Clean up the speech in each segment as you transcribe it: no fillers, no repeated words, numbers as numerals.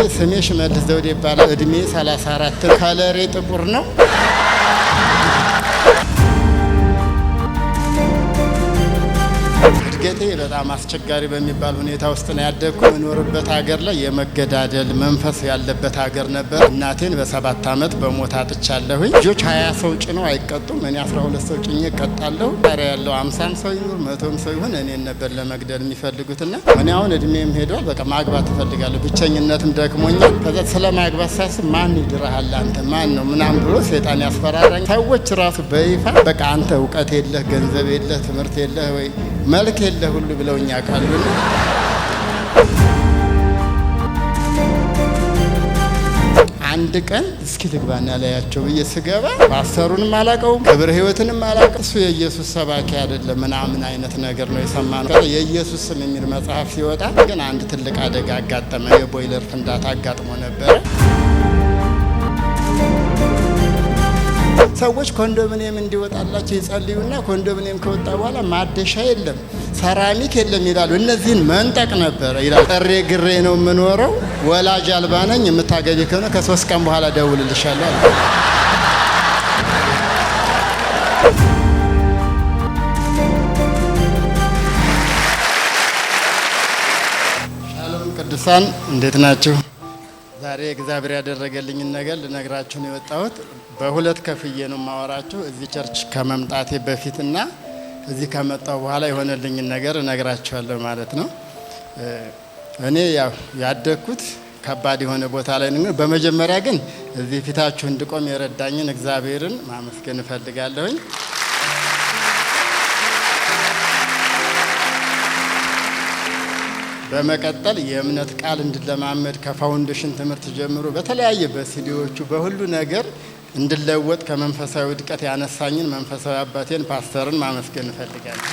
ስሜ ሽመልስ ዘውዴ ይባላል። እድሜ 34፣ ከለሬ ጥቁር ነው። እድገቴ በጣም አስቸጋሪ በሚባል ሁኔታ ውስጥ ነው ያደግኩ። የምኖርበት ሀገር ላይ የመገዳደል መንፈስ ያለበት ሀገር ነበር። እናቴን በ7 ዓመት በሞት አጥቻለሁኝ። ልጆች 20 ሰው ጭነው አይቀጡም። እኔ 12 ሰው ጭኜ እቀጣለሁ። ዛሬ ያለው 50 ሰው ይኑር 100 ሰው ይሁን እኔን ነበር ለመግደል የሚፈልጉትና እኔ አሁን እድሜም ሄዷል። በቃ ማግባት እፈልጋለሁ። ብቸኝነትም ደክሞኛል። ከዛ ስለ ማግባት ሳስብ ማን ይድርሃል አንተ ማን ነው ምናምን ብሎ ሴጣን ያስፈራራኝ። ሰዎች ራሱ በይፋ በቃ አንተ እውቀት የለህ፣ ገንዘብ የለህ፣ ትምህርት የለህ ወይ መልክ የለህ ሁሉ ብለውኛ ቃሉ። አንድ ቀን እስኪ ልግባና ላያቸው ብዬ ስገባ ፓስተሩንም አላውቀውም፣ ክብረ ሕይወትንም አላውቀው። እሱ የኢየሱስ ሰባኪ አይደለም ምናምን አይነት ነገር ነው የሰማነው። የኢየሱስ ስም የሚል መጽሐፍ ሲወጣ ግን አንድ ትልቅ አደጋ አጋጠመ። የቦይለር ፍንዳታ አጋጥሞ ነበረ። ሰዎች ኮንዶሚኒየም እንዲወጣላቸው ይጸልዩና ኮንዶሚኒየም ከወጣ በኋላ ማደሻ የለም ሰራሚክ የለም ይላሉ። እነዚህን መንጠቅ ነበረ ይላል። ጥሬ ግሬ ነው የምኖረው፣ ወላጅ አልባ ነኝ። የምታገቢ ከሆነ ከ3 ቀን በኋላ ደውልልሻለሁ አለ። ሻሎም ቅዱሳን እንዴት ናችሁ? ዛሬ እግዚአብሔር ያደረገልኝን ነገር ልነግራችሁ ነው የወጣሁት። በሁለት ከፍዬ ነው የማወራችሁ። እዚህ ቸርች ከመምጣቴ በፊትና እዚህ ከመጣሁ በኋላ የሆነልኝን ነገር እነግራችኋለሁ ማለት ነው። እኔ ያደግኩት ከባድ የሆነ ቦታ ላይ ነው። በመጀመሪያ ግን እዚህ ፊታችሁ እንድቆም የረዳኝን እግዚአብሔርን ማመስገን እፈልጋለሁኝ። በመቀጠል የእምነት ቃል እንድለማመድ ከፋውንዴሽን ትምህርት ጀምሮ በተለያየ በሲዲዎቹ በሁሉ ነገር እንድለወጥ ከመንፈሳዊ ውድቀት ያነሳኝን መንፈሳዊ አባቴን ፓስተርን ማመስገን እፈልጋለሁ።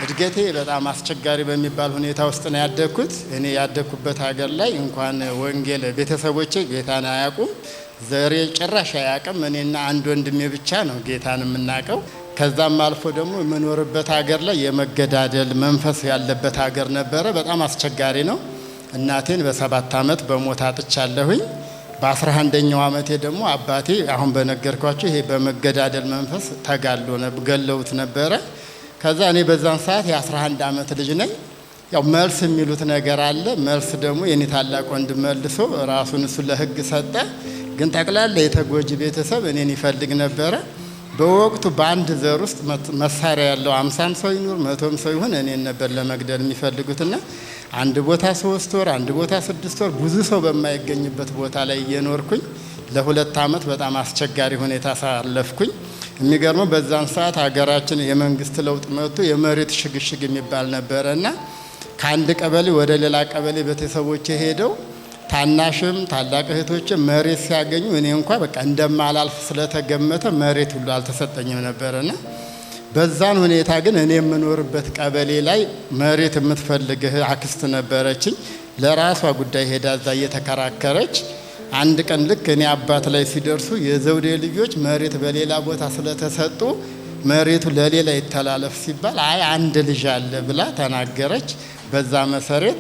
እድገቴ በጣም አስቸጋሪ በሚባል ሁኔታ ውስጥ ነው ያደግኩት። እኔ ያደግኩበት ሀገር ላይ እንኳን ወንጌል ቤተሰቦቼ ጌታን አያውቁም፣ ዘሬ ጭራሽ አያውቅም። እኔና አንድ ወንድሜ ብቻ ነው ጌታን የምናውቀው። ከዛም አልፎ ደግሞ የምኖርበት ሀገር ላይ የመገዳደል መንፈስ ያለበት ሀገር ነበረ። በጣም አስቸጋሪ ነው። እናቴን በ7 ዓመት በሞት አጥቻለሁኝ። በ11ኛው ዓመቴ ደግሞ አባቴ አሁን በነገርኳቸው ይሄ በመገዳደል መንፈስ ተጋድሎ ገለውት ነበረ። ከዛ እኔ በዛን ሰዓት የ11 ዓመት ልጅ ነኝ። ያው መልስ የሚሉት ነገር አለ። መልስ ደግሞ የኔ ታላቅ ወንድም መልሶ ራሱን እሱ ለሕግ ሰጠ። ግን ጠቅላላ የተጎጂ ቤተሰብ እኔን ይፈልግ ነበረ። በወቅቱ በአንድ ዘር ውስጥ መሳሪያ ያለው 50 ሰው ይኑር 100 ሰው ይሁን እኔን ነበር ለመግደል የሚፈልጉትና አንድ ቦታ 3 ወር አንድ ቦታ 6 ወር ብዙ ሰው በማይገኝበት ቦታ ላይ እየኖርኩኝ ለ2 ዓመት በጣም አስቸጋሪ ሁኔታ ሳለፍኩኝ። የሚገርመው በዛን ሰዓት ሀገራችን የመንግስት ለውጥ መጥቶ የመሬት ሽግሽግ የሚባል ነበረና ከአንድ ቀበሌ ወደ ሌላ ቀበሌ ቤተሰቦቼ ሄደው ታናሽም ታላቅ እህቶችም መሬት ሲያገኙ እኔ እንኳ በቃ እንደማላልፍ ስለተገመተ መሬት ሁሉ አልተሰጠኝም ነበርና በዛን ሁኔታ ግን እኔ የምኖርበት ቀበሌ ላይ መሬት የምትፈልግ አክስት ነበረችኝ። ለራሷ ጉዳይ ሄዳ እዛ እየተከራከረች አንድ ቀን ልክ እኔ አባት ላይ ሲደርሱ የዘውዴ ልጆች መሬት በሌላ ቦታ ስለተሰጡ መሬቱ ለሌላ ይተላለፍ ሲባል አይ አንድ ልጅ አለ ብላ ተናገረች። በዛ መሰረት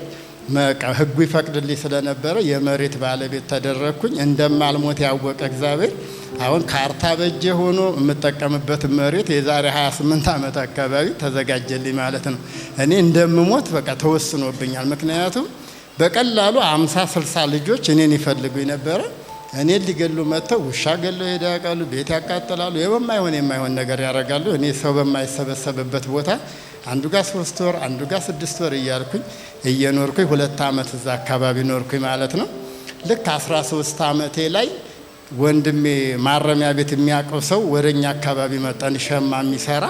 ሕጉ ይፈቅድልኝ ስለነበረ የመሬት ባለቤት ተደረግኩኝ። እንደማልሞት ያወቀ እግዚአብሔር አሁን ካርታ በእጄ ሆኖ የምጠቀምበት መሬት የዛሬ 28 ዓመት አካባቢ ተዘጋጀልኝ ማለት ነው። እኔ እንደምሞት በቃ ተወስኖብኛል። ምክንያቱም በቀላሉ 50-60 ልጆች እኔን ይፈልጉኝ ነበረ። እኔን ሊገሉ መጥተው ውሻ ገለው ሄዳ ያውቃሉ፣ ቤት ያቃጥላሉ፣ የማይሆን ነገር ያደርጋሉ። እኔ ሰው በማይሰበሰብበት ቦታ አንዱ ጋር 3 ወር አንዱ ጋር 6 ወር እያልኩኝ እየኖርኩኝ 2 ዓመት እዛ አካባቢ ኖርኩኝ ማለት ነው። ልክ 13 ዓመቴ ላይ ወንድሜ ማረሚያ ቤት የሚያውቀው ሰው ወደኛ አካባቢ መጣን፣ ሸማ የሚሰራ።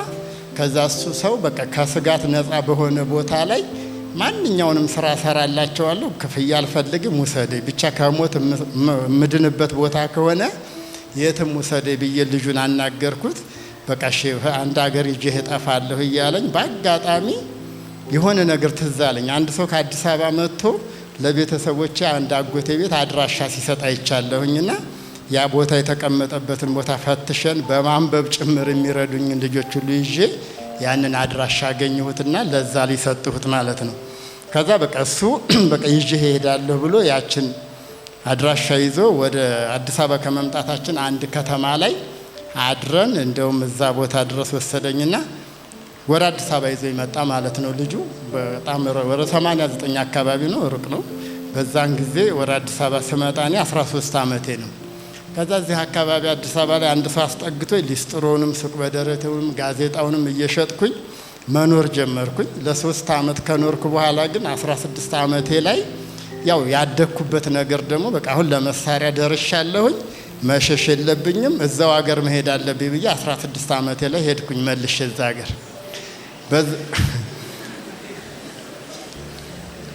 ከዛ እሱ ሰው በቃ ከስጋት ነፃ በሆነ ቦታ ላይ ማንኛውንም ስራ ሰራላቸዋለሁ፣ ክፍያ አልፈልግም፣ ውሰደኝ ብቻ ከሞት ምድንበት ቦታ ከሆነ የትም ውሰደኝ ብዬ ልጁን አናገርኩት። በቃ አንድ ሀገር ይዤ እጠፋለሁ እያለኝ በአጋጣሚ የሆነ ነገር ትዝ አለኝ። አንድ ሰው ከአዲስ አበባ መጥቶ ለቤተሰቦቼ አንድ አጎቴ ቤት አድራሻ ሲሰጥ አይቻለሁኝና ያ ቦታ የተቀመጠበትን ቦታ ፈትሸን በማንበብ ጭምር የሚረዱኝ ልጆች ሁሉ ይዤ ያንን አድራሻ አገኘሁትና ለዛ ሊሰጥሁት ማለት ነው። ከዛ በቃ እሱ በቃ ይዤ እሄዳለሁ ብሎ ያችን አድራሻ ይዞ ወደ አዲስ አበባ ከመምጣታችን አንድ ከተማ ላይ አድረን እንደውም እዛ ቦታ ድረስ ወሰደኝና ወደ አዲስ አበባ ይዞ ይመጣ ማለት ነው። ልጁ በጣም ወደ 89 አካባቢ ነው፣ ሩቅ ነው። በዛን ጊዜ ወደ አዲስ አበባ ስመጣ እኔ 13 ዓመቴ ነው። ከዛ እዚህ አካባቢ አዲስ አበባ ላይ አንድ ሰው አስጠግቶኝ ሊስትሮንም ሱቅ በደረቴውንም ጋዜጣውንም እየሸጥኩኝ መኖር ጀመርኩኝ። ለ3 ዓመት ከኖርኩ በኋላ ግን 16 ዓመቴ ላይ ያው ያደኩበት ነገር ደግሞ በቃ አሁን ለመሳሪያ ደርሻለሁኝ፣ መሸሽ የለብኝም፣ እዛው ሀገር መሄድ አለብኝ ብዬ 16 ዓመቴ ላይ ሄድኩኝ መልሼ እዛ ሀገር።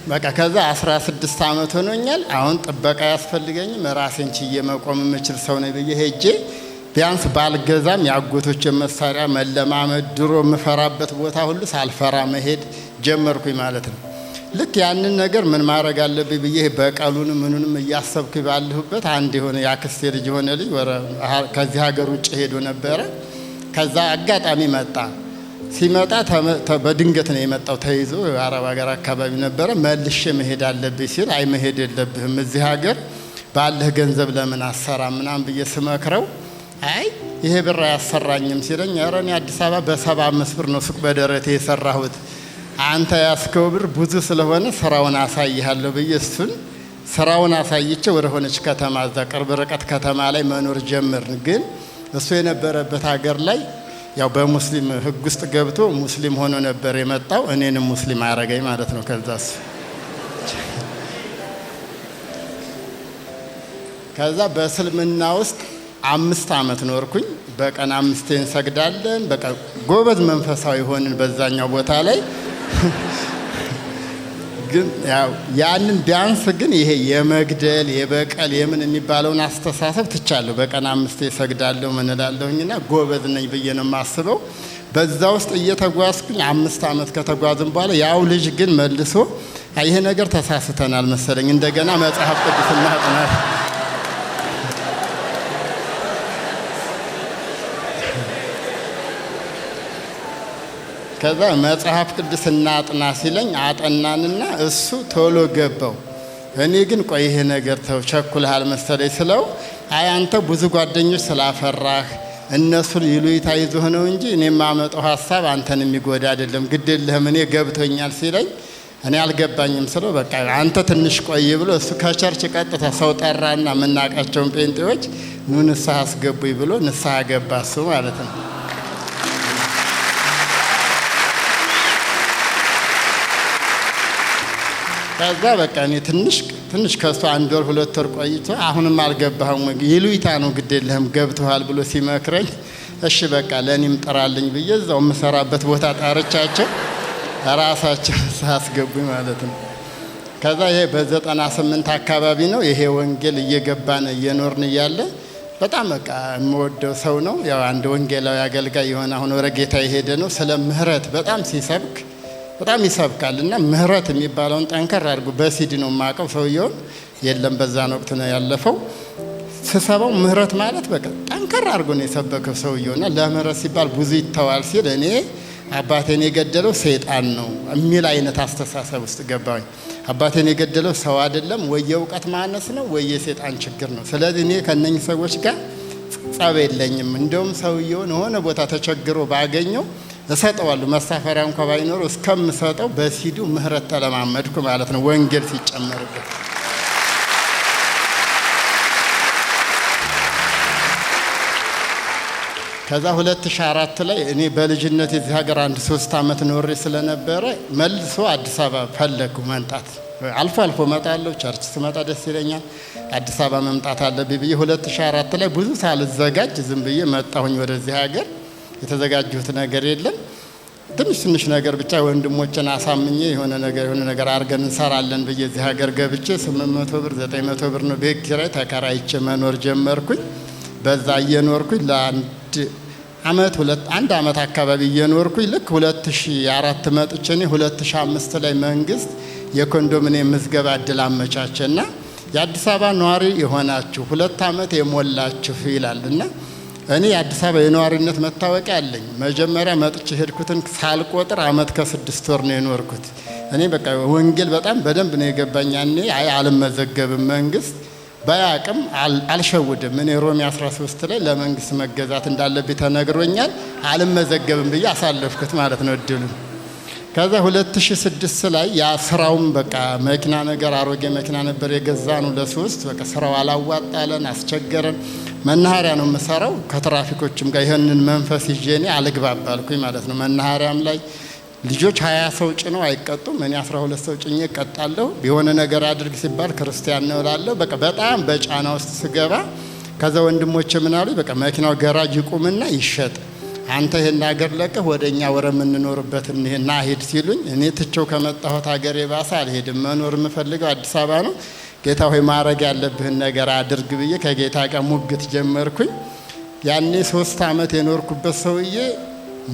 በቃ ከዛ 16 ዓመት ሆኖኛል። አሁን ጥበቃ ያስፈልገኝም ራሴን ችዬ መቆም የምችል ሰው ነኝ ብዬ ሄጄ ቢያንስ ባልገዛም የአጎቶችን መሳሪያ መለማመድ፣ ድሮ የምፈራበት ቦታ ሁሉ ሳልፈራ መሄድ ጀመርኩኝ ማለት ነው። ልክ ያንን ነገር ምን ማድረግ አለብኝ ብዬ በቀሉንም ምኑንም እያሰብኩ ባለሁበት አንድ የሆነ የአክስቴ ልጅ የሆነ ልጅ ከዚህ ሀገር ውጭ ሄዶ ነበረ። ከዛ አጋጣሚ መጣ። ሲመጣ በድንገት ነው የመጣው፣ ተይዞ የአረብ ሀገር አካባቢ ነበረ። መልሼ መሄድ አለብኝ ሲል አይ መሄድ የለብህም እዚህ ሀገር ባለህ ገንዘብ ለምን አሰራ ምናምን ብዬ ስመክረው አይ ይሄ ብር አያሰራኝም ሲለኝ ኧረ እኔ አዲስ አበባ በ75 ብር ነው ሱቅ በደረቴ የሰራሁት፣ አንተ ያስከው ብር ብዙ ስለሆነ ስራውን አሳይሃለሁ ብዬ እሱን ስራውን አሳይቼ ወደ ሆነች ከተማ እዛ ቅርብ ርቀት ከተማ ላይ መኖር ጀመርን። ግን እሱ የነበረበት ሀገር ላይ ያው በሙስሊም ሕግ ውስጥ ገብቶ ሙስሊም ሆኖ ነበር የመጣው። እኔንም ሙስሊም አረገኝ ማለት ነው። ከዛ በእስልምና ውስጥ 5 ዓመት ኖርኩኝ። በቀን 5 እንሰግዳለን። በቃ ጎበዝ መንፈሳዊ ሆንን በዛኛው ቦታ ላይ። ግን ያው ያንን ቢያንስ ግን ይሄ የመግደል የበቀል የምን የሚባለውን አስተሳሰብ ትቻለሁ። በቀን 5 እሰግዳለሁ ምን እላለሁኝና ጎበዝ ነኝ ብዬ ነው የማስበው። በዛ ውስጥ እየተጓዝኩኝ 5 ዓመት ከተጓዝን በኋላ ያው ልጅ ግን መልሶ ይሄ ነገር ተሳስተናል መሰለኝ እንደገና መጽሐፍ ቅዱስ እናጥና። ከዛ መጽሐፍ ቅዱስ እናጥና ሲለኝ አጠናንና እሱ ቶሎ ገባው። እኔ ግን ቆይ ይሄ ነገር ተው ቸኩልሃል መሰለኝ ስለው አይ አንተ ብዙ ጓደኞች ስላፈራህ እነሱን ይሉኝታ ይዞህ ነው እንጂ እኔ የማመጣው ሀሳብ አንተን የሚጎዳ አይደለም፣ ግድ የለህም እኔ ገብቶኛል ሲለኝ እኔ አልገባኝም ስለው በቃ አንተ ትንሽ ቆይ ብሎ እሱ ከቸርች ቀጥታ ሰው ጠራና የምናውቃቸውን ጴንጤዎች ኑ ንስሐ አስገቡኝ ብሎ ንስሐ ገባ እሱ ማለት ነው። ከዛ በቃ እኔ ትንሽ ከሱ 1 ወር 2 ወር ቆይቶ አሁንም አልገባህም ይሉኝታ ነው ግድ የለህም ገብተዋል ብሎ ሲመክረኝ እሺ በቃ ለኔም ጥራልኝ ብዬ እዛው የምሰራበት ቦታ ጣርቻቸው ራሳቸው ሳስገቡኝ ማለት ነው። ከዛ ይሄ በ98 አካባቢ ነው ይሄ ወንጌል እየገባን እየኖርን እያለ በጣም በቃ የምወደው ሰው ነው። ያው አንድ ወንጌላዊ አገልጋይ የሆነ አሁን ወደ ጌታ የሄደ ነው። ስለ ምህረት በጣም ሲሰብክ በጣም ይሰብካል እና ምህረት የሚባለውን ጠንከር አድርጎ በሲዲ ነው የማውቀው። ሰውየውን የለም በዛን ወቅት ነው ያለፈው። ስሰባው ምህረት ማለት በቃ ጠንከር አድርጎ ነው የሰበከው ሰውየውና ለምህረት ሲባል ብዙ ይተዋል ሲል እኔ አባቴን የገደለው ሰይጣን ነው የሚል አይነት አስተሳሰብ ውስጥ ገባኝ። አባቴን የገደለው ሰው አይደለም ወይ የእውቀት ማነስ ነው ወይ የሰይጣን ችግር ነው። ስለዚህ እኔ ከነኚህ ሰዎች ጋር ጸብ የለኝም። እንደውም ሰውየውን የሆነ ቦታ ተቸግሮ ባገኘው እሰጠዋለሁ። መሳፈሪያ እንኳን ባይኖር እስከምሰጠው በሲዲው ምህረት ተለማመድኩ ማለት ነው ወንጌል ሲጨመርበት። ከዛ 2004 ላይ እኔ በልጅነት የዚህ ሀገር 3 ዓመት ኖሬ ስለነበረ መልሶ አዲስ አበባ ፈለኩ መምጣት። አልፎ እመጣለሁ፣ ቸርች ስመጣ ደስ ይለኛል። አዲስ አበባ መምጣት አለብኝ ብዬ 2004 ላይ ብዙ ሳልዘጋጅ ዝም ብዬ መጣሁኝ ወደዚህ ሀገር። የተዘጋጀሁት ነገር የለም። ትንሽ ነገር ብቻ ወንድሞችን አሳምኜ የሆነ ነገር አድርገን እንሰራለን ብዬ እዚህ ሀገር ገብቼ 800 ብር 900 ብር ነው ቤት ኪራይ ተከራይቼ መኖር ጀመርኩኝ። በዛ እየኖርኩኝ አንድ አመት አካባቢ እየኖርኩኝ ልክ 2004 መጥቼ እኔ 2005 ላይ መንግስት የኮንዶሚኒየም ምዝገባ እድል አመቻቸና የአዲስ አበባ ነዋሪ የሆናችሁ 2 አመት የሞላችሁ ይላልና እኔ የአዲስ አበባ የነዋሪነት መታወቂያ አለኝ። መጀመሪያ መጥቼ ሄድኩትን ሳልቆጥር አመት ከ6 ወር ነው የኖርኩት። እኔ በቃ ወንጌል በጣም በደንብ ነው የገባኝ። ያኔ አልመዘገብም መንግስት ባያቅም አልሸውድም። እኔ ሮሜ 13 ላይ ለመንግስት መገዛት እንዳለብኝ ተነግሮኛል። አልመዘገብም ብዬ አሳለፍኩት ማለት ነው እድሉን። ከዛ 2006 ላይ ያ ስራውም በቃ መኪና ነገር አሮጌ መኪና ነበር የገዛነው ለሶስት። በቃ ስራው አላዋጣለን፣ አስቸገረን። መናኸሪያ ነው የምሰራው ከትራፊኮችም ጋር ይሄንን መንፈስ ይዤ እኔ አልግባባልኩኝ ማለት ነው። መናኸሪያም ላይ ልጆች 20 ሰው ጭነው አይቀጡም። እኔ 12 ሰው ጭኜ እቀጣለሁ። የሆነ ነገር አድርግ ሲባል ክርስቲያን ነው እላለሁ። በቃ በጣም በጫና ውስጥ ስገባ ከዛ ወንድሞቼ ምን አሉኝ፣ በቃ መኪናው ገራጅ ይቁምና ይሸጥ፣ አንተ ይሄን ሀገር ለቀህ ወደኛ ወረ የምንኖርበት እና ሄድ ሲሉኝ እኔ ትቼው ከመጣሁት ሀገር የባሰ አልሄድም። መኖር የምፈልገው አዲስ አበባ ነው። ጌታ ሆይ ማድረግ ያለብህን ነገር አድርግ ብዬ ከጌታ ጋር ሙግት ጀመርኩኝ። ያኔ 3 አመት የኖርኩበት ሰውዬ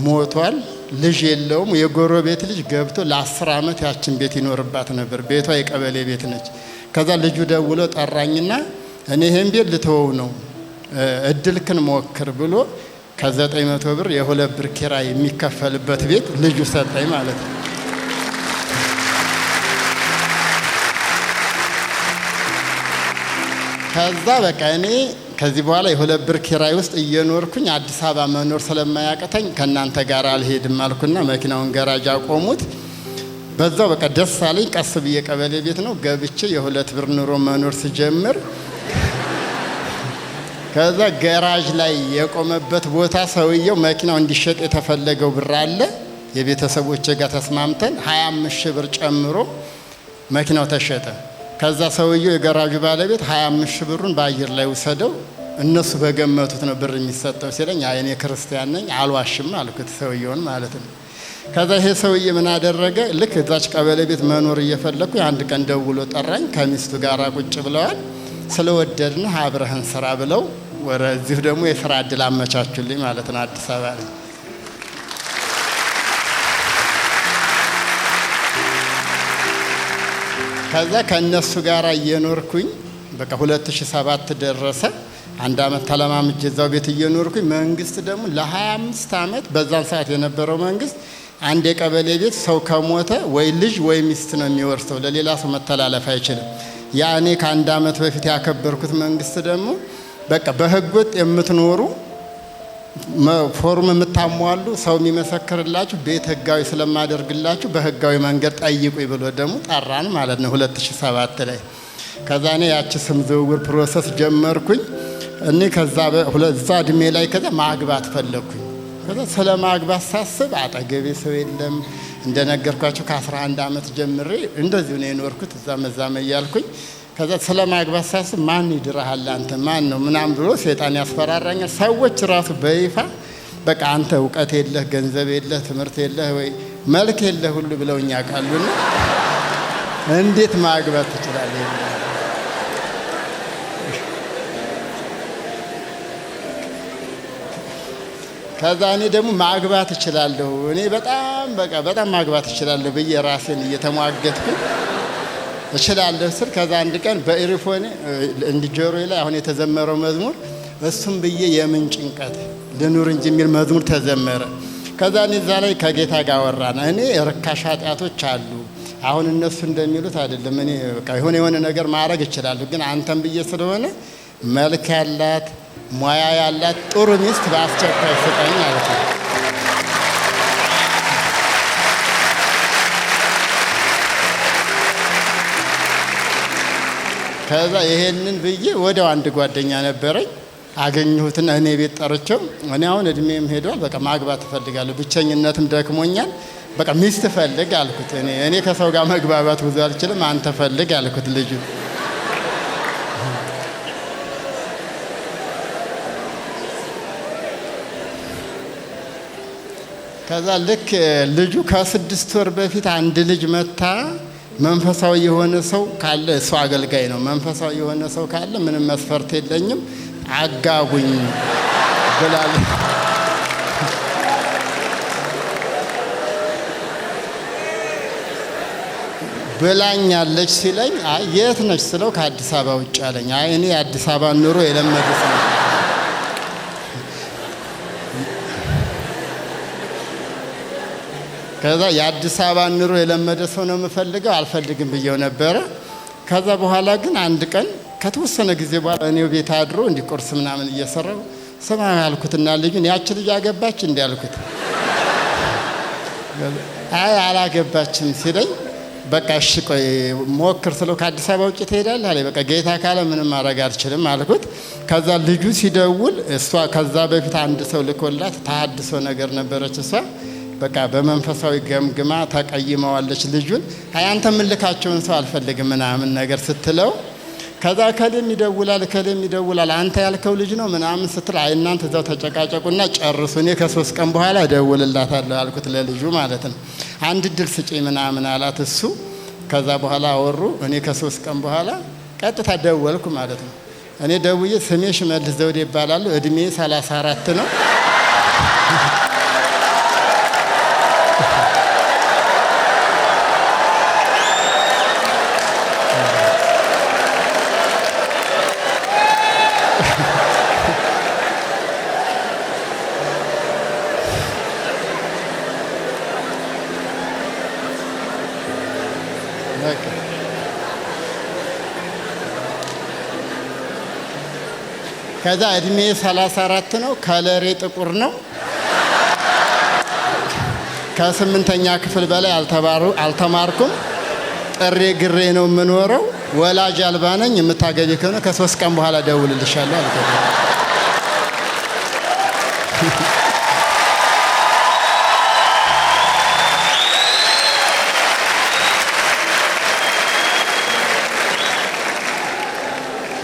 ሞቷል። ልጅ የለውም። የጎረቤት ልጅ ገብቶ ለ10 አመት ያችን ቤት ይኖርባት ነበር። ቤቷ የቀበሌ ቤት ነች። ከዛ ልጁ ደውሎ ጠራኝና እኔ ይሄን ቤት ልተወው ነው እድልክን ሞክር ብሎ ከ900 ብር የ2 ብር ኪራይ የሚከፈልበት ቤት ልጁ ሰጠኝ ማለት ነው። ከዛ በቃ እኔ ከዚህ በኋላ የ2 ብር ኪራይ ውስጥ እየኖርኩኝ አዲስ አበባ መኖር ስለማያቀተኝ ከናንተ ጋር አልሄድም አልኩና መኪናውን ገራጅ አቆሙት። በዛው በቃ ደስ አለኝ። ቀስ ብዬ ቀበሌ ቤት ነው ገብቼ የ2 ብር ኑሮ መኖር ስጀምር ከዛ ገራጅ ላይ የቆመበት ቦታ ሰውየው መኪናው እንዲሸጥ የተፈለገው ብር አለ። የቤተሰቦቼ ጋር ተስማምተን 25 ሺህ ብር ጨምሮ መኪናው ተሸጠ። ከዛ ሰውየው የገራጁ ባለቤት 25 ሺህ ብሩን በአየር ላይ ወሰደው፣ እነሱ በገመቱት ነው ብር የሚሰጠው ሲለኝ አይ እኔ ክርስቲያን ነኝ አልዋሽም አልኩት፣ ሰውየውን ማለት ነው። ከዛ ይሄ ሰውዬ ምን አደረገ፣ ልክ እዛች ቀበሌ ቤት መኖር እየፈለኩ አንድ ቀን ደውሎ ጠራኝ። ከሚስቱ ጋር ቁጭ ብለዋል። ስለወደድን አብረህን ስራ ብለው ወደዚህ ደግሞ የስራ እድል አመቻቹልኝ ማለት ነው አዲስ አበባ ላይ። ከዛ ከነሱ ጋር እየኖርኩኝ በቃ 2007 ደረሰ። 1 አመት ተለማምጄ እዛው ቤት እየኖርኩኝ መንግስት ደግሞ ለ25 አመት በዛን ሰዓት የነበረው መንግስት አንድ የቀበሌ ቤት ሰው ከሞተ ወይ ልጅ ወይ ሚስት ነው የሚወርሰው፣ ለሌላ ሰው መተላለፍ አይችልም። ያ እኔ ከ1 አመት በፊት ያከበርኩት መንግስት ደግሞ በቃ በህገ ወጥ የምትኖሩ ፎርም የምታሟሉ ሰው የሚመሰክርላችሁ ቤት ህጋዊ ስለማደርግላችሁ በህጋዊ መንገድ ጠይቁ ብሎ ደግሞ ጠራን ማለት ነው 2007 ላይ። ከዛ እኔ ያቺ ስም ዝውውር ፕሮሰስ ጀመርኩኝ። እኔ ከዛ እዛ እድሜ ላይ ከዛ ማግባት ፈለኩኝ። ከዛ ስለ ማግባት ሳስብ አጠገቤ ሰው የለም። እንደነገርኳችሁ ከ11 አመት ጀምሬ እንደዚሁ ነው የኖርኩት እዛ መዛመ እያልኩኝ። ከዛ ስለ ማግባት ሳስብ ማን ይድራሃል አንተ ማን ነው ምናምን ብሎ ሰይጣን ያስፈራራኛል። ሰዎች ራሱ በይፋ በቃ አንተ እውቀት የለህ፣ ገንዘብ የለህ፣ ትምህርት የለህ ወይ መልክ የለህ ሁሉ ብለውኛ ቃሉና እንዴት ማግባት ትችላለህ? ከዛ እኔ ደግሞ ማግባት እችላለሁ፣ እኔ በጣም ማግባት እችላለሁ ብዬ ራሴን እየተሟገትኩ እችላለሁ ስል ከዛ አንድ ቀን በኢሪፎን እንዲጆሮዬ ላይ አሁን የተዘመረው መዝሙር እሱም ብዬ የምን ጭንቀት ልኑር እንጂ የሚል መዝሙር ተዘመረ። ከዛ እኔ እዛ ላይ ከጌታ ጋር ወራና እኔ ርካሽ ኃጢአቶች አሉ፣ አሁን እነሱ እንደሚሉት አይደለም። እኔ በቃ የሆነ ነገር ማድረግ እችላለሁ፣ ግን አንተም ብዬ ስለሆነ መልክ ያላት ሙያ ያላት ጥሩ ሚስት በአስቸኳይ ስጠኝ ማለት ነው። ከዛ ይሄንን ብዬ ወዲያው አንድ ጓደኛ ነበረኝ አገኘሁትና እኔ ቤት ጠርቼው እኔ አሁን እድሜም ሄዷል፣ በቃ ማግባት እፈልጋለሁ፣ ብቸኝነትም ደክሞኛል፣ በቃ ሚስት ፈልግ አልኩት። እኔ ከሰው ጋር መግባባት ብዙ አልችልም፣ አንተ ፈልግ አልኩት ልጁ። ከዛ ልክ ልጁ ከ6 ወር በፊት አንድ ልጅ መታ መንፈሳዊ የሆነ ሰው ካለ እሱ አገልጋይ ነው፣ መንፈሳዊ የሆነ ሰው ካለ ምንም መስፈርት የለኝም አጋቡኝ ብላኛለች ሲለኝ አይ የት ነች ስለው ከአዲስ አበባ ውጭ አለኝ። አይ እኔ የአዲስ አበባ ኑሮ የለመዱት ነው። ከዛ የአዲስ አበባ ኑሮ የለመደ ሰው ነው የምፈልገው አልፈልግም ብየው ነበረ። ከዛ በኋላ ግን አንድ ቀን ከተወሰነ ጊዜ በኋላ እኔው ቤት አድሮ እንዲቆርስ ምናምን እየሰራው ስማ ያልኩትና ልጁን ያቺ ልጅ አገባች እንዴ አልኩት። አይ አላገባችም ሲለኝ በቃ እሺ ቆይ ሞክር ስለው ከአዲስ አበባ ውጭ ትሄዳለህ አለ። በቃ ጌታ ካለ ምንም ማድረግ አልችልም አልኩት። ከዛ ልጁ ሲደውል እሷ ከዛ በፊት አንድ ሰው ልኮላት ተሐድሶ ነገር ነበረች እሷ በቃ በመንፈሳዊ ገምግማ ተቀይመዋለች ልጁን። አይ አንተ ምን ልካቸውን ሰው አልፈልግም ምናምን ነገር ስትለው ከዛ ከለም ይደውላል አንተ ያልከው ልጅ ነው ምናምን ስትል አይ እናንተ እዛው ተጨቃጨቁና ጨርሱ እኔ ከ3 ቀን በኋላ እደውልላታለሁ አልኩት ለልጁ ማለት ነው። አንድ ድል ስጪኝ ምናምን አላት እሱ። ከዛ በኋላ አወሩ። እኔ ከ3 ቀን በኋላ ቀጥታ ደወልኩ ማለት ነው። እኔ ደውዬ ስሜ ሽመልስ ዘውዴ ይባላል እድሜ 34 ነው ከዛ እድሜ 34 ነው ከለሬ ጥቁር ነው ከ8ኛ ክፍል በላይ አልተማርኩም ጥሬ ግሬ ነው የምኖረው ወላጅ አልባ ነኝ የምታገቢ ከሆነ ከ3 ቀን በኋላ ደውልልሻለሁ አልኩት።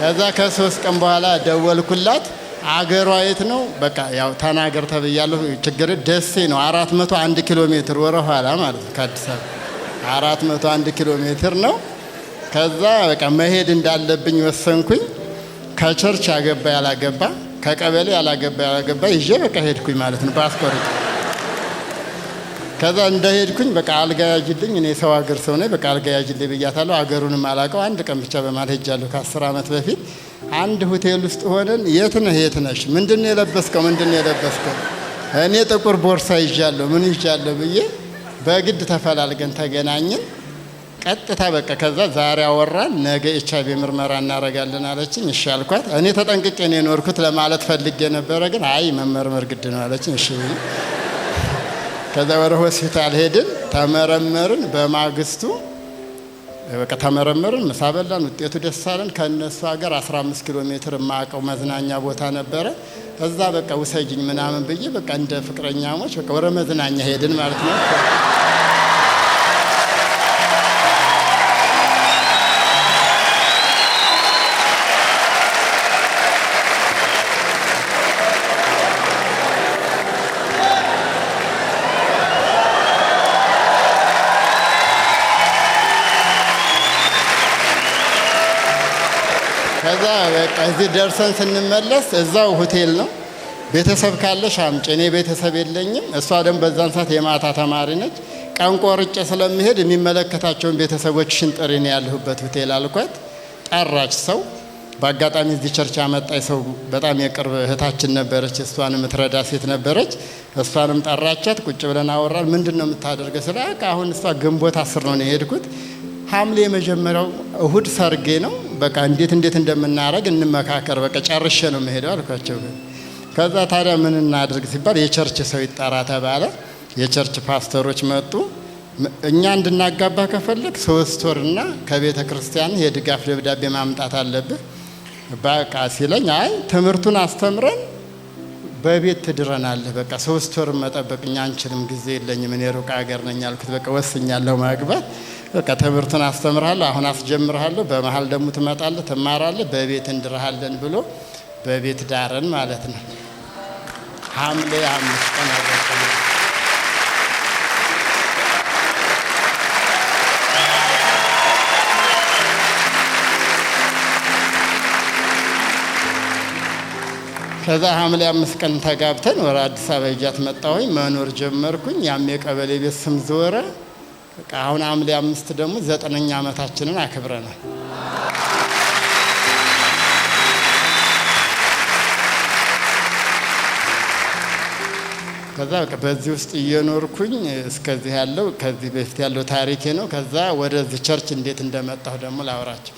ከዛ ከ3 ቀን በኋላ ደወልኩላት። አገሯ የት ነው? በቃ ያው ተናገር ተብያለሁ። ችግር ደሴ ነው 401 ኪሎ ሜትር ወረ ኋላ ማለት ነው ከአዲስ አበባ 401 ኪሎ ሜትር ነው። ከዛ በቃ መሄድ እንዳለብኝ ወሰንኩኝ። ከቸርች ያገባ ያላገባ ከቀበሌ ያላገባ ይዤ በቃ ሄድኩኝ ማለት ነው ፓስፖርት። ከዛ እንደሄድኩኝ በቃ አልጋ ያጅልኝ እኔ ሰው ሀገር ሰው ነኝ በቃ አልጋ ያጅልኝ ብያታለሁ። አገሩንም አላውቀው አንድ ቀን ብቻ በማለት ሄጃለሁ ከ10 ዓመት በፊት። አንድ ሆቴል ውስጥ ሆነን የት ነሽ ምንድነው የለበስከው እኔ ጥቁር ቦርሳ ይዣለሁ ምን ይዣለሁ ብዬ በግድ ተፈላልገን ተገናኘን። ቀጥታ በቃ ከዛ ዛሬ አወራን ነገ ኤችአይቪ ምርመራ እናደርጋለን አለችኝ። እሺ አልኳት። እኔ ተጠንቅቄ ነው የኖርኩት ለማለት ፈልጌ ነበረ ግን አይ መመርመር ግድ ነው አለችኝ። እሺ ከዛ ወደ ሆስፒታል ሄድን ተመረመርን። በማግስቱ በቃ ተመረመርን ምሳ በላን ውጤቱ ደስ አለን። ከነሱ ሀገር 15 ኪሎ ሜትር ማቀው መዝናኛ ቦታ ነበረ እዛ በቃ ውሰጂኝ ምናምን ብዬ በቃ እንደ ፍቅረኛሞች በቃ ወደ መዝናኛ ሄድን ማለት ነው። ከዛ በቃ እዚህ ደርሰን ስንመለስ እዛው ሆቴል ነው። ቤተሰብ ካለሽ አምጪ እኔ ቤተሰብ የለኝም። እሷ ደግሞ በዛን ሰዓት የማታ ተማሪ ነች። ቀን ቆርጬ ስለሚሄድ የሚመለከታቸውን ቤተሰቦችሽን ጥሪ ነው ያለሁበት ሆቴል አልኳት። ጠራች ሰው በአጋጣሚ እዚህ ቸርች አመጣኝ ሰው በጣም የቅርብ እህታችን ነበረች። እሷን የምትረዳ ሴት ነበረች። እሷንም ጠራቻት። ቁጭ ብለን አወራን። ምንድነው የምታደርገው ስለ አሁን እሷ ግንቦት 10 ነው የሄድኩት ሐምሌ የመጀመሪያው እሁድ ሰርጌ ነው በቃ እንዴት እንደምናረግ እንመካከር በቃ ጨርሼ ነው መሄደው አልኳቸው። ከዛ ታዲያ ምን እናድርግ ሲባል የቸርች ሰው ይጣራ ተባለ። የቸርች ፓስተሮች መጡ። እኛ እንድናጋባ ከፈለክ 3 ወርና ከቤተ ክርስቲያን የድጋፍ ደብዳቤ ማምጣት አለብህ በቃ ሲለኝ አይ ትምህርቱን አስተምረን በቤት ትድረናለህ በቃ 3 ወር መጠበቅኛ አንችልም ጊዜ የለኝም እኔ ሩቅ ሀገር ነኝ አልኩት። በቃ ወስኛለሁ ማግባት በቃ ትምህርቱን አስተምርሃለሁ አሁን አስጀምርሃለሁ በመሃል ደግሞ ትመጣለህ ትማራለህ በቤት እንድርሃለን ብሎ በቤት ዳረን ማለት ነው። ሐምሌ 5 ቀን አገባን። ከዛ ሐምሌ 5 ቀን ተጋብተን ወደ አዲስ አበባ ይጃት መጣሁኝ መኖር ጀመርኩኝ። ያም የቀበሌ ቤት ስም ዞረ። በቃ አሁን ሐምሌ 5 ደግሞ 9ኛ ዓመታችንን አክብረናል። ከዛ በቃ በዚህ ውስጥ እየኖርኩኝ እስከዚህ ያለው ከዚህ በፊት ያለው ታሪኬ ነው። ከዛ ወደዚህ ቸርች እንዴት እንደመጣሁ ደግሞ ላወራቸው።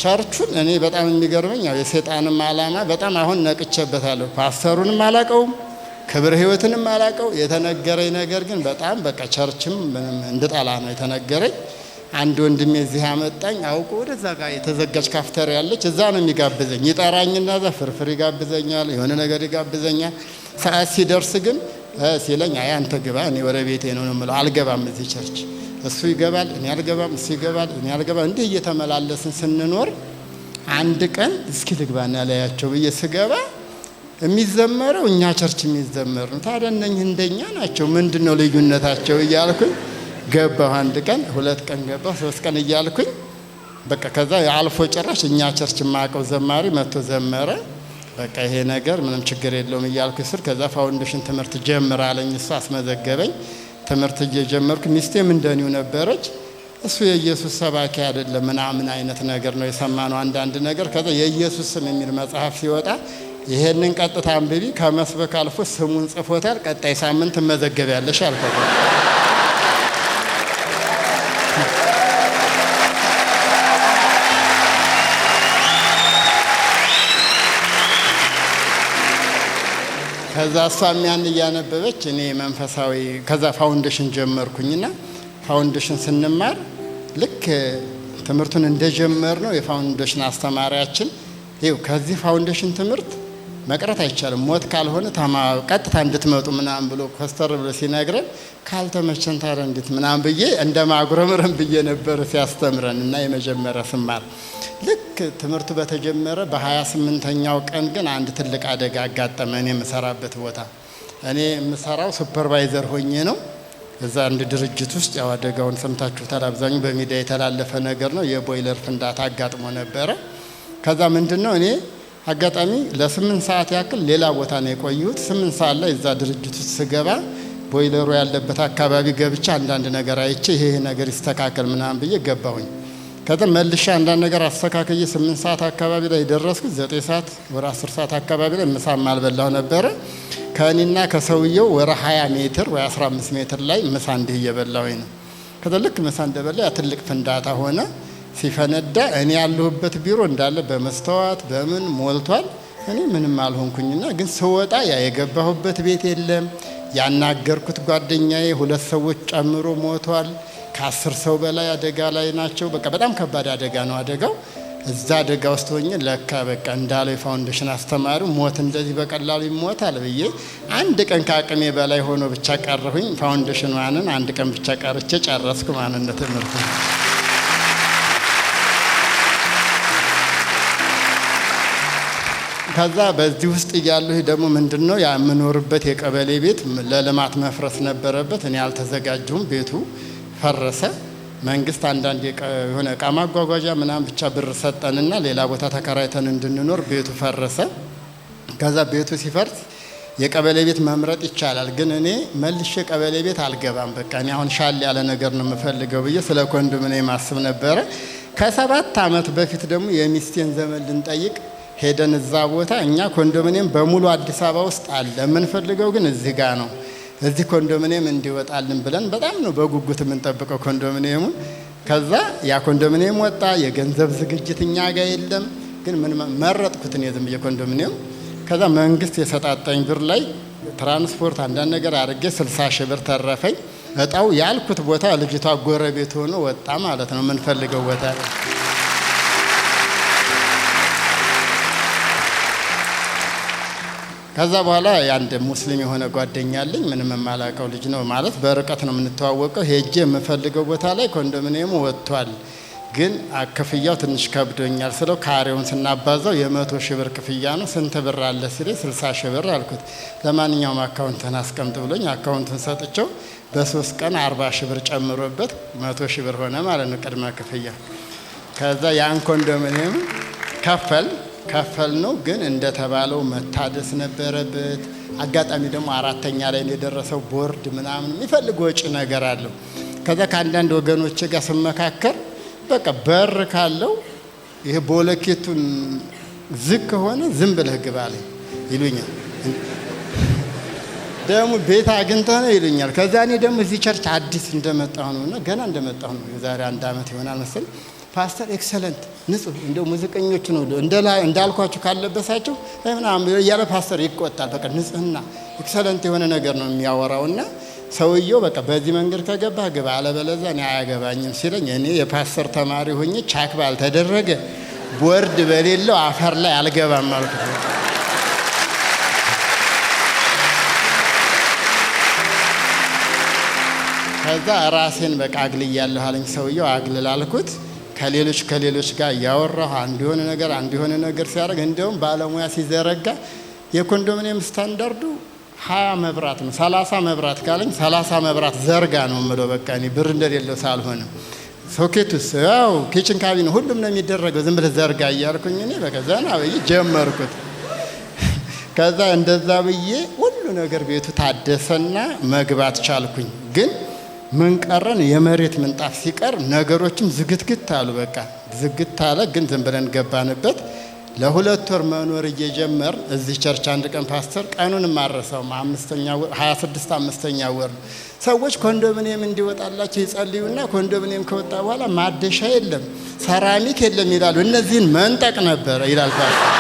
ቸርቹን እኔ በጣም የሚገርመኝ ያው የሰይጣንም ዓላማ በጣም አሁን ነቅቼበታለሁ። ፓስተሩንም አላቀውም፣ ክብረ ሕይወትንም አላቀው። የተነገረኝ ነገር ግን በጣም በቃ ቸርችም ምንም እንድጠላ ነው የተነገረኝ። አንድ ወንድሜ እዚህ ያመጣኝ አውቆ ወደዛ ጋር የተዘጋጅ ካፍተር ያለች እዛ ነው የሚጋብዘኝ። ይጠራኝና እዛ ፍርፍር ይጋብዘኛል፣ የሆነ ነገር ይጋብዘኛል። ሰዓት ሲደርስ ግን ሲለኝ አይ አንተ ግባ እኔ ወደ ቤቴ ነው የምለው። አልገባም እዚህ ቸርች። እሱ ይገባል እኔ አልገባም፣ እሱ ይገባል እኔ አልገባም። እንዲህ እየተመላለስን ስንኖር አንድ ቀን እስኪ ልግባና ላያቸው ብዬ ስገባ የሚዘመረው እኛ ቸርች የሚዘመር ነው። ታዲያ እነኝህ እንደኛ ናቸው፣ ምንድነው ልዩነታቸው እያልኩኝ ገባሁ። አንድ ቀን 2 ቀን ገባሁ 3 ቀን እያልኩኝ በቃ ከዛ አልፎ ጭራሽ እኛ ቸርች ማቀው ዘማሪ መጥቶ ዘመረ። በቃ ይሄ ነገር ምንም ችግር የለውም እያልኩ ስር ከዛ ፋውንዴሽን ትምህርት ጀምር አለኝ። እሱ አስመዘገበኝ። ትምህርት እየጀመርኩ ሚስቴም እንደኒው ነበረች። እሱ የኢየሱስ ሰባኪ አይደለም ምናምን አይነት ነገር ነው የሰማነው አንዳንድ ነገር። ከዛ የኢየሱስ ስም የሚል መጽሐፍ ሲወጣ ይሄንን ቀጥታ አንብቢ ከመስበክ አልፎ ስሙን ጽፎታል፣ ቀጣይ ሳምንት መዘገቢያለሽ አልኳት። ከዛ እሷም ያን እያነበበች እኔ መንፈሳዊ ከዛ ፋውንዴሽን ጀመርኩኝና ፋውንዴሽን ስንማር ልክ ትምህርቱን እንደጀመር ነው የፋውንዴሽን አስተማሪያችን ይኸው ከዚህ ፋውንዴሽን ትምህርት መቅረት አይቻልም፣ ሞት ካልሆነ ቀጥታ እንድትመጡ ምናምን ብሎ ኮስተር ብሎ ሲነግረን ካልተመቸን ታዲያ እንዴት ምናምን ብዬ እንደማጉረምረም ብዬ ነበር ሲያስተምረን እና የመጀመሪያ ስማር ልክ ትምህርቱ በተጀመረ በ28ኛው ቀን ግን አንድ ትልቅ አደጋ አጋጠመ። እኔ የምሰራበት ቦታ እኔ የምሰራው ሱፐርቫይዘር ሆኜ ነው። እዛ አንድ ድርጅት ውስጥ ያው አደጋውን ሰምታችሁታል፣ አብዛኛው በሚዲያ የተላለፈ ነገር ነው። የቦይለር ፍንዳታ አጋጥሞ ነበረ። ከዛ ምንድነው እኔ አጋጣሚ ለ8 ሰዓት ያክል ሌላ ቦታ ነው የቆየሁት። 8 ሰዓት ላይ እዛ ድርጅት ውስጥ ስገባ ቦይለሩ ያለበት አካባቢ ገብቼ አንዳንድ ነገር አይቼ ይሄ ነገር ይስተካከል ምናምን ብዬ ገባሁኝ። ከዛ መልሼ አንዳንድ ነገር አስተካክዬ 8 ሰዓት አካባቢ ላይ ደረስኩት። 9 ሰዓት ወደ 10 ሰዓት አካባቢ ላይ ምሳም አልበላሁ ነበረ። ከእኔና ከሰውየው ወደ 20 ሜትር ወይ 15 ሜትር ላይ ምሳ እንዲህ እየበላሁኝ ነው። ከዛ ልክ ምሳ እንደበላ ያ ትልቅ ፍንዳታ ሆነ። ሲፈነዳ እኔ ያለሁበት ቢሮ እንዳለ በመስተዋት በምን ሞልቷል። እኔ ምንም አልሆንኩኝና ግን ስወጣ ያ የገባሁበት ቤት የለም። ያናገርኩት ጓደኛዬ 2 ሰዎች ጨምሮ ሞቷል። ከ10 ሰው በላይ አደጋ ላይ ናቸው። በቃ በጣም ከባድ አደጋ ነው አደጋው። እዛ አደጋ ውስጥ ሆኜ ለካ በቃ እንዳለው የፋውንዴሽን አስተማሪው ሞት እንደዚህ በቀላሉ ይሞታል ብዬ አንድ ቀን ከአቅሜ በላይ ሆኖ ብቻ ቀረሁኝ። ፋውንዴሽን ዋንን አንድ ቀን ብቻ ቀርቼ ጨረስኩ ማለት ነው ትምህርቱ። ከዛ በዚህ ውስጥ እያለሁ ደግሞ ምንድነው ያ የምኖርበት የቀበሌ ቤት ለልማት መፍረስ ነበረበት። እኔ አልተዘጋጀሁም። ቤቱ ፈረሰ። መንግስት አንዳንድ የሆነ እቃ ማጓጓዣ ምናምን ብቻ ብር ሰጠንና ሌላ ቦታ ተከራይተን እንድንኖር ቤቱ ፈረሰ። ከዛ ቤቱ ሲፈርስ የቀበሌ ቤት መምረጥ ይቻላል፣ ግን እኔ መልሼ ቀበሌ ቤት አልገባም። በቃ እኔ አሁን ሻል ያለ ነገር ነው የምፈልገው ብዬ ስለ ኮንዶሚኒየም ማስብ ነበረ። ከ7 ዓመት በፊት ደግሞ የሚስቴን ዘመን ልንጠይቅ ሄደን እዛ ቦታ እኛ ኮንዶሚኒየም በሙሉ አዲስ አበባ ውስጥ አለ፣ የምንፈልገው ግን እዚህ ጋር ነው። እዚህ ኮንዶሚኒየም እንዲወጣልን ብለን በጣም ነው በጉጉት የምንጠብቀው ኮንዶሚኒየሙን። ከዛ ያ ኮንዶሚኒየም ወጣ። የገንዘብ ዝግጅት እኛ ጋር የለም፣ ግን ምን መረጥኩት እኔ ዝም ብዬ ኮንዶሚኒየም። ከዛ መንግስት የሰጣጠኝ ብር ላይ ትራንስፖርት አንዳንድ ነገር አድርጌ 60 ሺህ ብር ተረፈኝ። እጣው ያልኩት ቦታ ልጅቷ ጎረቤት ሆኖ ወጣ ማለት ነው የምንፈልገው ቦታ። ከዛ በኋላ አንድ ሙስሊም የሆነ ጓደኛ አለኝ። ምንም የማላውቀው ልጅ ነው ማለት በርቀት ነው የምንተዋወቀው። ሄጄ የምፈልገው ቦታ ላይ ኮንዶሚኒየሙ ወጥቷል፣ ግን ክፍያው ትንሽ ከብዶኛል ስለው ካሬውን ስናባዛው የ100 ሺህ ብር ክፍያ ነው። ስንት ብር አለ ሲለኝ 60 ሺህ ብር አልኩት። ለማንኛውም አካውንትን አስቀምጥ ብሎኝ አካውንቱን ሰጥቼው በ3 ቀን 40 ሺህ ብር ጨምሮበት 100 ሺህ ብር ሆነ ማለት ነው ቅድመ ክፍያ። ከዛ ያን ኮንዶሚኒየም ከፈል ነው፣ ግን እንደተባለው መታደስ ነበረበት። አጋጣሚ ደግሞ 4ኛ ላይ የደረሰው ቦርድ ምናምን የሚፈልግ ወጪ ነገር አለው። ከዛ ከአንዳንድ ወገኖች ጋር ስመካከር በቃ በር ካለው ይሄ ቦለኬቱን ዝግ ከሆነ ዝም ብለህ ግባ ላይ ይሉኛል። ደግሞ ቤት አግኝተህ ነው ይሉኛል። ከዛ እኔ ደግሞ እዚህ ቸርች አዲስ እንደመጣሁ ነውና ገና እንደመጣሁ ነው የዛሬ 1 ዓመት ይሆናል መሰል ፓስተር ኤክሰለንት ንጹህ እንደው ሙዚቀኞች ነው እንዳልኳችሁ ካለበሳችሁ ምናምን እያለ ፓስተር ይቆጣል። በቃ ንጽህና ኤክሰለንት የሆነ ነገር ነው የሚያወራውና ሰውየው በቃ በዚህ መንገድ ከገባ ግባ አለበለዚያ እኔ አያገባኝም ሲለኝ እኔ የፓስተር ተማሪ ሆኜ ቻክ ባልተደረገ ቦርድ በሌለው አፈር ላይ አልገባም ማለት ነው። ከዛ ራሴን በቃ አግልያለሁ አለኝ ሰውየው። አግልል አልኩት። ከሌሎች ጋር እያወራሁ አንድ የሆነ ነገር ሲያደርግ እንደውም ባለሙያ ሲዘረጋ የኮንዶሚኒየም ስታንዳርዱ 20 መብራት ነው 30 መብራት ካለኝ 30 መብራት ዘርጋ ነው የምለው። በቃ እኔ ብር እንደሌለው ሳልሆነ ሶኬቱስ ያው ኪችን ካቢኔ ሁሉም ነው የሚደረገው ዝም ብለህ ዘርጋ እያልኩኝ እኔ በቃ ዘና ብዬ ጀመርኩት። ከዛ እንደዛ ብዬ ሁሉ ነገር ቤቱ ታደሰና መግባት ቻልኩኝ። ግን ምን ቀረን? የመሬት ምንጣፍ ሲቀር ነገሮችም ዝግትግት አሉ። በቃ ዝግት አለ። ግን ዝም ብለን ገባንበት። ለ2 ወር መኖር እየጀመር እዚህ ቸርች አንድ ቀን ፓስተር ቀኑን ማረሰው 26 5ኛ ወር ሰዎች ኮንዶሚኒየም እንዲወጣላቸው ይጸልዩና ኮንዶሚኒየም ከወጣ በኋላ ማደሻ የለም ሰራሚክ የለም ይላሉ። እነዚህን መንጠቅ ነበር ይላል ፓስተር።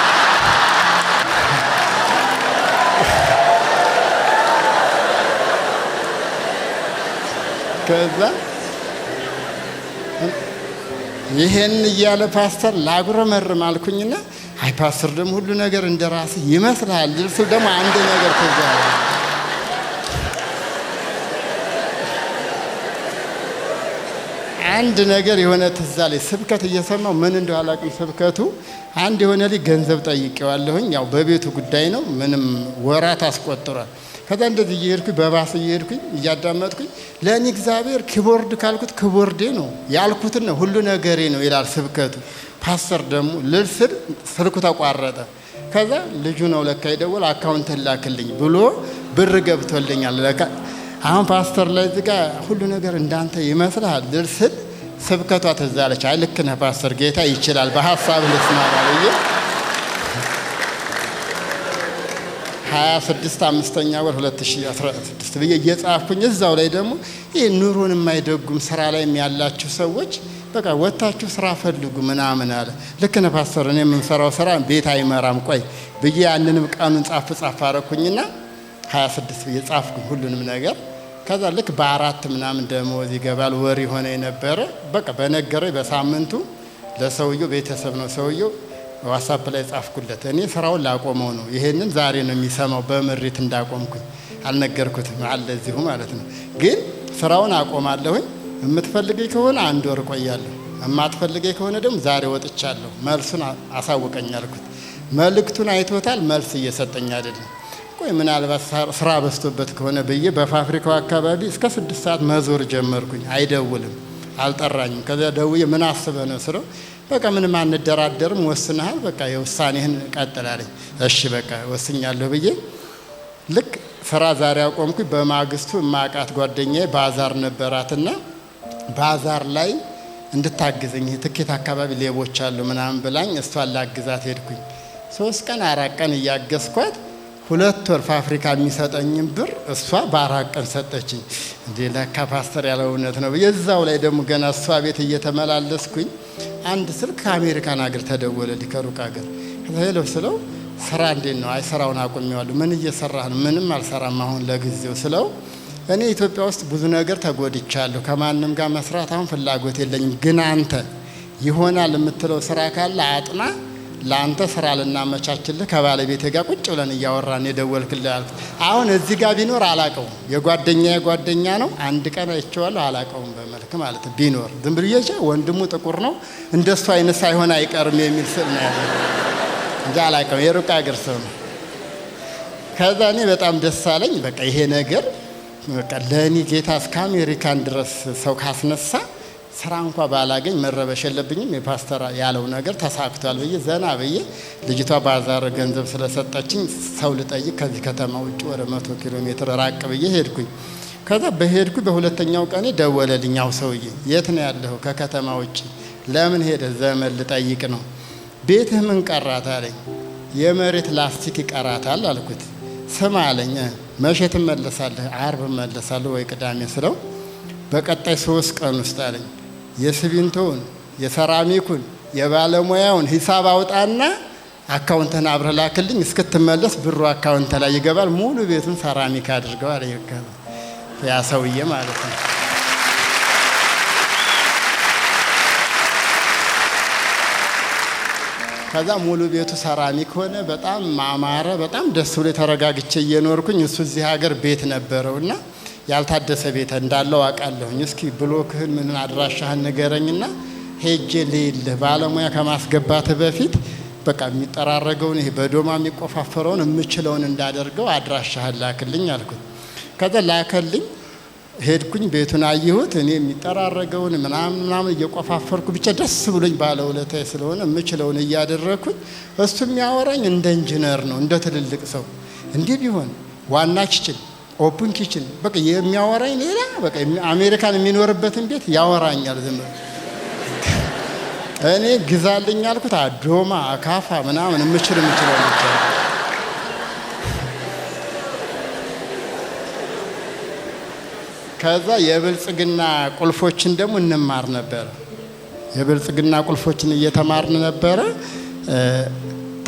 ከዛ ይሄን እያለ ፓስተር ላጉረመርም አልኩኝና አይ ፓስተር ደግሞ ሁሉ ነገር እንደራስ ይመስላል። እርሱ ደግሞ አንድ ነገር ተዛለ አንድ ነገር የሆነ ትዛለ ስብከት እየሰማው ምን እንደው አላውቅም። ስብከቱ አንድ የሆነ ልጅ ገንዘብ ጠይቄዋለሁኝ። ያው በቤቱ ጉዳይ ነው። ምንም ወራት አስቆጥሯል። ከዛ እንደዚህ እየሄድኩኝ በባስ እየሄድኩኝ እያዳመጥኩኝ ለእኔ እግዚአብሔር ኪቦርድ ካልኩት ኪቦርዴ ነው ያልኩትን ነው ሁሉ ነገሬ ነው ይላል ስብከቱ። ፓስተር ደግሞ ልልስል ስልኩ ተቋረጠ። ከዛ ልጁ ነው ለካ ይደውል አካውንት ላክልኝ ብሎ ብር ገብቶልኛል ለካ። አሁን ፓስተር ላይ እዚህ ጋር ሁሉ ነገር እንዳንተ ይመስላል ልልስል ስብከቷ ተዛለች። አይ ልክ ነህ ፓስተር ጌታ ይችላል በሐሳብ ልስማማ ብዬ 26 5ኛ ወር 2016 ብዬ እየጻፍኩኝ እዛው ላይ ደግሞ ይሄ ኑሮን የማይደጉም ስራ ላይ ያላችሁ ሰዎች በቃ ወጣችሁ ስራ ፈልጉ ምናምን አለ። ልክ ነህ ፓስተር እኔ የምንሰራው ስራ ቤት አይመራም ቆይ ብዬ ያንንም ቀኑን ጻፍ አረኩኝና 26 ብዬ ጻፍኩኝ ሁሉንም ነገር። ከዛ ልክ በ4 ምናምን ደሞዝ ይገባል ወር ሆነ የነበረ በቃ በነገረኝ በሳምንቱ ለሰውየው ቤተሰብ ነው ሰውየው ዋትስአፕ ላይ ጻፍኩለት። እኔ ስራውን ላቆመው ነው ይሄንን ዛሬ ነው የሚሰማው በመሪት እንዳቆምኩኝ አልነገርኩትም አለዚሁ ማለት ነው። ግን ስራውን አቆማለሁኝ። የምትፈልገኝ ከሆነ 1 ወር ቆያለሁ፣ የማትፈልገኝ ከሆነ ደግሞ ዛሬ ወጥቻለሁ መልሱን አሳውቀኝ አልኩት። መልእክቱን አይቶታል። መልስ እየሰጠኝ አይደለም። ቆይ ምናልባት ስራ በዝቶበት ከሆነ ብዬ በፋብሪካው አካባቢ እስከ 6 ሰዓት መዞር ጀመርኩኝ። አይደውልም፣ አልጠራኝም። ከዚያ ደውዬ ምን አስበህ ነው ስለው በቃ ምንም አንደራደርም ወስነሃል፣ በቃ የውሳኔህን ቀጥል አለኝ። እሺ በቃ ወስኛለሁ ብዬ ልክ ስራ ዛሬ አቆምኩኝ። በማግስቱ ማቃት ጓደኛዬ ባዛር ነበራትና ባዛር ላይ እንድታግዘኝ ትኬት አካባቢ ሌቦች አሉ ምናምን ብላኝ እሷን ላግዛት ሄድኩኝ። 3 ቀን 4 ቀን እያገዝኳት 2 ወር ፋብሪካ የሚሰጠኝም ብር እሷ በ4 ቀን ሰጠችኝ። እንዴ ለካ ፓስተር ያለው እውነት ነው። የዛው ላይ ደግሞ ገና እሷ ቤት እየተመላለስኩኝ አንድ ስልክ ከአሜሪካን ሀገር ተደወለልኝ ከሩቅ ሀገር። ሄሎ ስለው ስራ እንዴት ነው? አይ ስራውን አቁሜዋለሁ። ምን እየሰራህ ነው? ምንም አልሰራም አሁን ለጊዜው ስለው እኔ ኢትዮጵያ ውስጥ ብዙ ነገር ተጎድቻለሁ። ከማንም ጋር መስራት አሁን ፍላጎት የለኝም። ግን አንተ ይሆናል የምትለው ስራ ካለ አጥና፣ ለአንተ ስራ ልናመቻችልህ ከባለቤቴ ጋር ቁጭ ብለን እያወራን የደወልክልህ አልኩት። አሁን እዚህ ጋር ቢኖር አላቀውም። ጓደኛ ነው። አንድ ቀን አይቼዋለሁ አላቀውም በመልክ ማለት ነው። ቢኖር ዝም ብዬ ወንድሙ ጥቁር ነው እንደሱ አይነት ሳይሆን አይቀርም የሚል ስል ነው ያለው እንጂ አላቀውም። የሩቅ ሀገር ሰው ነው። ከዛ እኔ በጣም ደስ አለኝ። በቃ ይሄ ነገር በቃ ለእኔ ጌታ እስከ አሜሪካን ድረስ ሰው ካስነሳ ስራ እንኳ ባላገኝ መረበሽ የለብኝም። የፓስተር ያለው ነገር ተሳክቷል ብዬ ዘና ብዬ ልጅቷ ባዛር ገንዘብ ስለሰጠችኝ ሰው ልጠይቅ ከዚህ ከተማ ውጭ ወደ 100 ኪሎ ሜትር ራቅ ብዬ ሄድኩኝ። ከዛ በሄድኩ በሁለተኛው ቀኔ ደወለልኛው ሰውዬ። የት ነው ያለኸው? ከከተማ ውጭ። ለምን ሄደ? ዘመን ልጠይቅ ነው። ቤትህ ምን ቀራት አለኝ። የመሬት ላስቲክ ይቀራታል አልኩት። ስማ አለኝ። መቼ ትመለሳለህ? ዓርብ እመለሳለሁ ወይ ቅዳሜ ስለው በቀጣይ 3 ቀን ውስጥ አለኝ የሲሚንቶውን የሰራሚኩን የባለሙያውን ሂሳብ አውጣና አካውንተን አብረህ ላክልኝ እስክትመለስ ብሩ አካውንት ላይ ይገባል። ሙሉ ቤቱን ሰራሚክ አድርገዋል። ያ ሰውዬ ማለት ነው። ከዛ ሙሉ ቤቱ ሰራሚክ ሆነ። በጣም ማማረ። በጣም ደስ ብሎ ተረጋግቼ እየኖርኩኝ እሱ እዚህ ሀገር ቤት ነበረውና ያልታደሰ ቤት እንዳለው አውቃለሁኝ። እስኪ ብሎክህን ምን አድራሻህን ንገረኝና ሄጄ ልይልህ ባለሙያ ከማስገባት በፊት በቃ የሚጠራረገውን ይሄ በዶማ የሚቆፋፈረውን የምችለውን እንዳደርገው አድራሻህን ላክልኝ አልኩት። ከዛ ላከልኝ። ሄድኩኝ፣ ቤቱን አየሁት። እኔ የሚጠራረገውን ምናምን እየቆፋፈርኩ ብቻ ደስ ብሎኝ ባለውለታዬ ስለሆነ የምችለውን እያደረግኩኝ እሱ የሚያወራኝ እንደ ኢንጂነር ነው፣ እንደ ትልልቅ ሰው እንዲህ ቢሆን ዋና ኪችን ኦፕን ኪችን በቃ የሚያወራኝ ሌላ በቃ አሜሪካን የሚኖርበትን ቤት ያወራኛል። ዝም እኔ ግዛልኝ አልኩት። ዶማ አካፋ ምናምን የምችለው ብቻ ከዛ የብልጽግና ቁልፎችን ደግሞ እንማር ነበር። የብልጽግና ቁልፎችን እየተማርን ነበረ።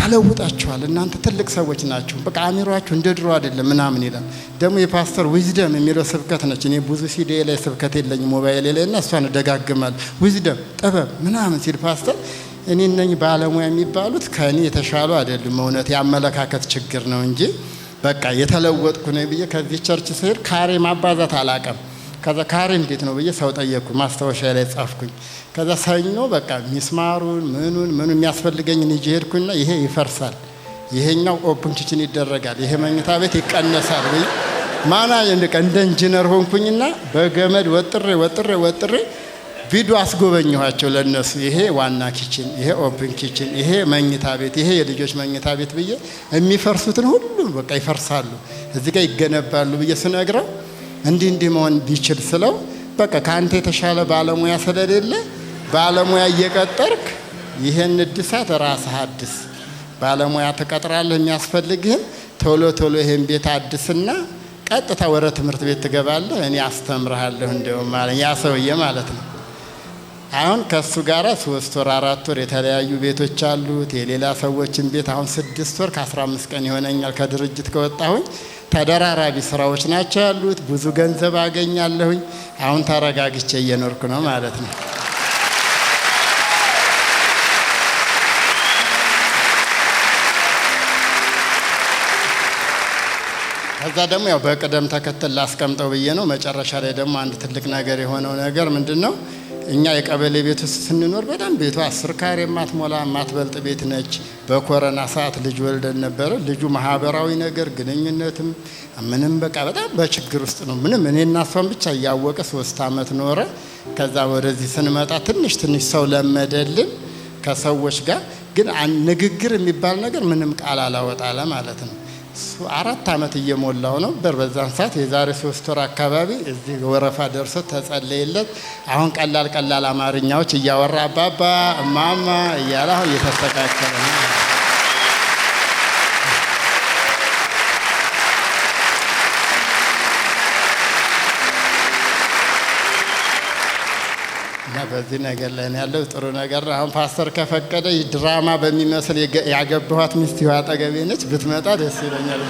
ተለውጣችኋል፣ እናንተ ትልቅ ሰዎች ናችሁ፣ በቃ አእምሯችሁ እንደ ድሮ አይደለም ምናምን ይላል። ደግሞ የፓስተር ዊዝደም የሚለው ስብከት ነች። እኔ ብዙ ሲዲ ላይ ስብከት የለኝም ሞባይል ላይ እና እሷን እደጋግማለሁ። ዊዝደም ጥበብ ምናምን ሲል ፓስተር እኔ ነኝ ባለሙያ የሚባሉት ከእኔ የተሻሉ አይደሉም። እውነት የአመለካከት ችግር ነው እንጂ በቃ የተለወጥኩ ነው ብዬ ከዚህ ቸርች ስሄድ ካሬ ማባዛት አላቀም። ከዛ ካሬ እንዴት ነው ብዬ ሰው ጠየቅኩ፣ ማስታወሻ ላይ ጻፍኩኝ። ከዛ ሰኞ በቃ ሚስማሩን ምኑን የሚያስፈልገኝን ይዤ ሄድኩኝና ይሄ ይፈርሳል፣ ይሄኛው ኦፕን ኪችን ይደረጋል፣ ይሄ መኝታ ቤት ይቀነሳል ወይ ማና እንደ ኢንጂነር ሆንኩኝና በገመድ ወጥሬ ቪዲዮ አስጎበኘኋቸው ለነሱ። ይሄ ዋና ኪችን፣ ይሄ ኦፕን ኪችን፣ ይሄ መኝታ ቤት፣ ይሄ የልጆች መኝታ ቤት ብዬ የሚፈርሱትን ሁሉ በቃ ይፈርሳሉ፣ እዚህ ጋር ይገነባሉ ብዬ ስነግረው እንዲህ መሆን ቢችል ስለው በቃ ካንተ የተሻለ ባለሙያ ስለሌለ ባለሙያ እየቀጠርክ ይሄን እድሳት ራስህ አድስ፣ ባለሙያ ተቀጥራለህ፣ የሚያስፈልግህን ቶሎ ይሄን ቤት አድስና ቀጥታ ወደ ትምህርት ቤት ትገባለህ፣ እኔ አስተምርሃለሁ እንደውም ማለት ያ ሰውዬ ማለት ነው። አሁን ከሱ ጋራ 3 ወር 4 ወር የተለያዩ ቤቶች አሉት፣ የሌላ ሰዎችን ቤት አሁን 6 ወር ከ15 ቀን ይሆነኛል ከድርጅት ከወጣሁኝ። ተደራራቢ ስራዎች ናቸው ያሉት። ብዙ ገንዘብ አገኛለሁኝ። አሁን ተረጋግቼ እየኖርኩ ነው ማለት ነው። ከዛ ደግሞ ያው በቅደም ተከተል ላስቀምጠው ብዬ ነው። መጨረሻ ላይ ደግሞ አንድ ትልቅ ነገር የሆነው ነገር ምንድን ነው? እኛ የቀበሌ ቤት ውስጥ ስንኖር በጣም ቤቷ 10 ካሬ የማትሞላ የማትበልጥ ቤት ነች። በኮረና ሰዓት ልጅ ወልደን ነበረ። ልጁ ማህበራዊ ነገር ግንኙነትም ምንም በቃ በጣም በችግር ውስጥ ነው። ምንም እኔና እሷን ብቻ እያወቀ 3 ዓመት ኖረ። ከዛ ወደዚህ ስንመጣ ትንሽ ሰው ለመደልን ከሰዎች ጋር ግን ንግግር የሚባል ነገር ምንም ቃል አላወጣለ ማለት ነው። 4 ዓመት እየሞላው ነው። በዛን ሰዓት የዛሬ 3 ወር አካባቢ እዚህ ወረፋ ደርሶ ተጸለየለት። አሁን ቀላል አማርኛዎች እያወራ አባባ እማማ እያለ አሁን እየተስተካከለ ነው። እና በዚህ ነገር ላይ ነው ያለው። ጥሩ ነገር ነው። አሁን ፓስተር ከፈቀደ ድራማ በሚመስል ያገባኋት ሚስት ይዋ አጠገቤ ነች። ብትመጣ ደስ ይለኛል።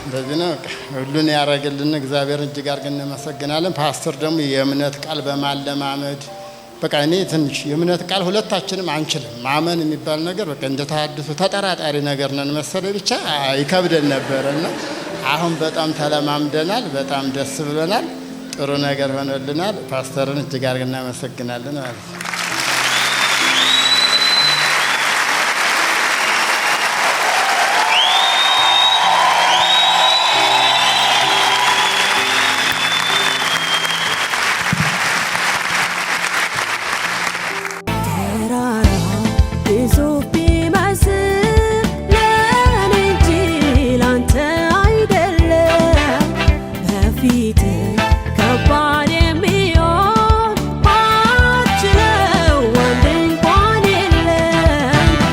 እንደዚህ ነው። ሁሉን ያደረግልን እግዚአብሔር እጅግ አድርገን እናመሰግናለን። ፓስተር ደግሞ የእምነት ቃል በማለማመድ በቃ እኔ ትንሽ የእምነት ቃል ሁለታችንም አንችልም። ማመን የሚባል ነገር በቃ እንደ ተሐድሶ ተጠራጣሪ ነገር ነን መሰለኝ ብቻ ይከብደን ነበርና አሁን በጣም ተለማምደናል። በጣም ደስ ብሎናል። ጥሩ ነገር ሆኖልናል። ፓስተርን እጅግ አድርገን እናመሰግናለን ማለት ነው። ጊዜ